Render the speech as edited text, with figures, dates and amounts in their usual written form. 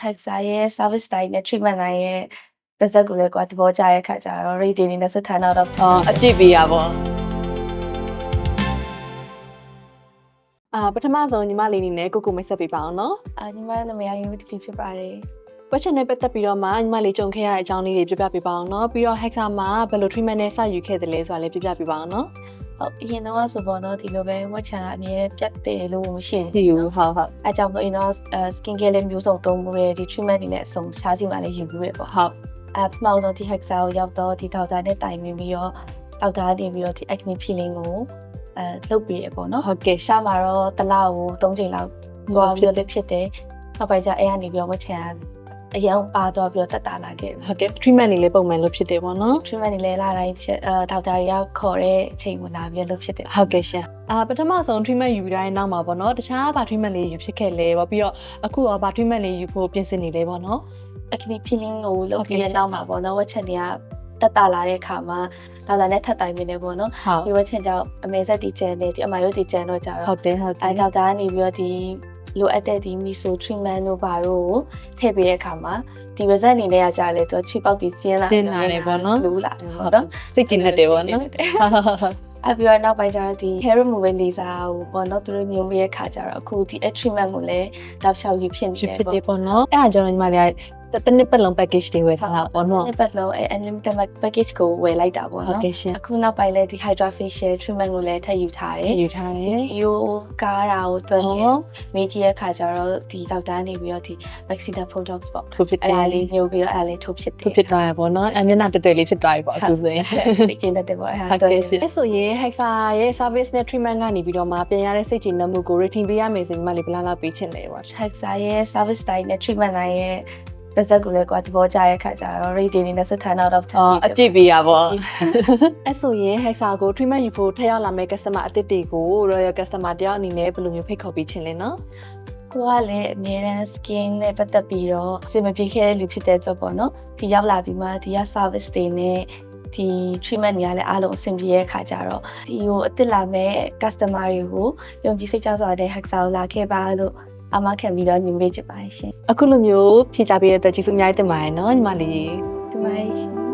Hexa ရဲ့ service style နဲ့ treatment တိုင်းရဲ့ result ကိုလည်းသဘောကျတဲ့အခါကျတော့ rating အနေနဲ့10 out of 10 အပြည့်ပေးရပါပထမဆုံးညီမလေးအနေနဲ့ကိုမိတ်ဆက်ပေးပါအောင်နော်ညီမနာမည်ယူတီဖြစ်ပါတယ်ဝက်ချင်နဲ့ပတ်သက်ပြီးတော့မှညီမလေးကြုံခဲ့ရတဲ့အကြောင်းလေးတွေပြပြပေးပါအောင်နော်ပြီးတော့ Hexa မှာဘယ်လို treatment နဲ့စယူခဲ့တယ်လဲဆိုတာလည်းပြပြပေးပါအောင်နော်ဟုတ်အရင်တော့ဆိုပေါ့နော်ဒီလိုပဲဝက်ချန်အမြဲပြတ်တယ်လို့မရှိဘူးဟုတ်အဲကြောင့်တော့ skin care လေးမျိုးစုံသုံးမှုတွေဒီ treatment တွေနဲ့အဆုံးရှားစီမှာလည်းယူပြီးရပေါ့ဟုတ်ပထမဆုံးဒီ Hexa ကိုရောက်တော့ဒီဒေါက်တာနဲ့တိုင်ပင်ပြီးတော့ဒေါက်တာနေပြီးတော့ဒီ acne peeling ကိုလုပ်ပေးရပေါ့နော်ဟုတ်ကဲ့ရှားမှာတော့တစ်လကို3ချိန်လောက်သွားပြီးတော့ဖြစ်တယ်နောက်ပိုင်းကျအဲ့ကနေပြီးတော့ဝက်ချန်အရန်ပါတော့ပြီးတော့တက်တာလာခဲ့ဟုတ်ကဲ့ treatment တွေလည်းပုံမှန်လုပ်ဖြစ်တယ်ပေါ့နော် treatment တွေလည်းလာတိုင်းဒေါက်တာတွေကခေါ်တဲ့အချိန်ကိုလာပြီးလုပ်ဖြစ်တယ်ဟုတ်ကဲ့ရှင်ပထမဆုံး treatment ယူတိုင်းနောက်မှာပေါ့နော်တခြားဘာ treatment လေးယူဖြစ်ခဲ့လဲပေါ့ပြီးတော့အခုရောဘာ treatment လေးယူဖို့ပြင်ဆင်နေလဲပေါ့နော် acne peeling ကိုလုပ်ပြီးတဲ့နောက်မှာပေါ့နော်ဝက်ချန်တွေကတက်တာလာတဲ့အခါမှာဒေါက်တာနဲ့ထပ်တိုင်နေတယ်ပေါ့နော်ဒီဝက်ချန်ကြောင့်အမေဆက်ဒီကျန်နဲ့ဒီအမယုတ်ဒီကျန်တော့ကြတော့ဟုတ်တယ်အဲဒေါက်တာကနေပြီးတော့ဒီလိုအပ်တဲ့ဒီ meso treatment တို့ဘာတို့ကိုထည့်ပေးတဲ့အခါမှာဒီ result အနေနဲ့ကကြာလေသူချွေပေါက်ပြီးကျင်းလာတယ်ပေါ့နော်လူလာတယ်ပေါ့နော်စိတ်ကျဉ်တတ်တယ်ပေါ့နော်အပြီးတော့နောက်ပိုင်းကျတော့ဒီ hair removal laser ကိုပေါ့နော်သူတို့မျိုးပေးတဲ့ခါကျတော့အခုဒီ treatment ကိုလည်းတောက်လျှောက်ယူဖြစ်နေတယ်ပေါ့နော်အဲ့ဒါကြောင့်ညီမလေးတစ်နှစ်ပတ်လုံး package တွေဝယ်ထားတာပေါ့နော်တစ်နှစ်ပတ်လုံးunlimited package ကိုဝယ်လိုက်တာပေါ့နော်အခုနောက်ပိုင်းလည်းဒီ hydra facial treatment ကိုလည်းထပ်ယူထားတယ်ရိုးကားတာကိုတွက်မေးကြည့်တဲ့ခါကျတော့ဒီဒေါက်တာနေပြီးတော့ဒီ maxilla botox ပေါ့အဲ့ဒါလေးညှို့ပြီးတော့အဲ့ဒါလေးထုတ်ဖြစ်တယ်ထုတ်ဖြစ်သွားရပေါ့နော်အမျက်နှာတက်လေးဖြစ်သွားပြီပေါ့အခုဆိုရင်ကျင်းတဲ့ပေါ့အဲ့ဒါဆိုရင် Hexa ရဲ့ service နဲ့ treatment ကနေပြီးတော့မှပြန်ရတဲ့စိတ်ကြည်နှံမှုကို rating ပေးရမယ်ဆိုရင်ညီမလေးဘယ်လောက်ပေးချင်လဲပေါ့ Hexa ရဲ့ service style နဲ့ treatment တိုင်းရဲ့result ကိုလည်းသဘောကျတဲ့အခါကျတော့ rating အနေနဲ့10 out of 10အပြည့်ပေးရပါအဲ့ဆိုရင် Hexa ကို treatment ယူဖို့ထပ်ရောက်လာမယ့် customer အသစ်တွေကို royal customer တယောက်အနေနဲ့ဘယ်လိုမျိုးဖိတ်ခေါ်ပေးချင်လဲနော်ကိုကလည်းအမြဲတမ်း skin နဲ့ပတ်သက်ပြီးတော့အဆင်မပြေခဲ့တဲ့လူဖြစ်တဲ့အတွက်ပေါ့နော်ဒီရောက်လာပြီးမှဒီက service တွေနဲ့ဒီ treatment တွေကလည်းအားလုံးအဆင်ပြေတဲ့အခါကျတော့ဒီကိုအသစ်လာမဲ့ customer တွေကိုယုံကြည်စိတ်ချစွာတဲ့ Hexa ကိုလာခဲ့ပါလို့အမခံပြီးတော့ညီမေးချင်ပါတယ်ရှင်အခုလိုမျိုးဖြေချပေးတဲ့အတွက်ကျေးဇူးအများကြီးတင်ပါတယ်နော်ညီမလေးတင်ပါတယ်ရှင်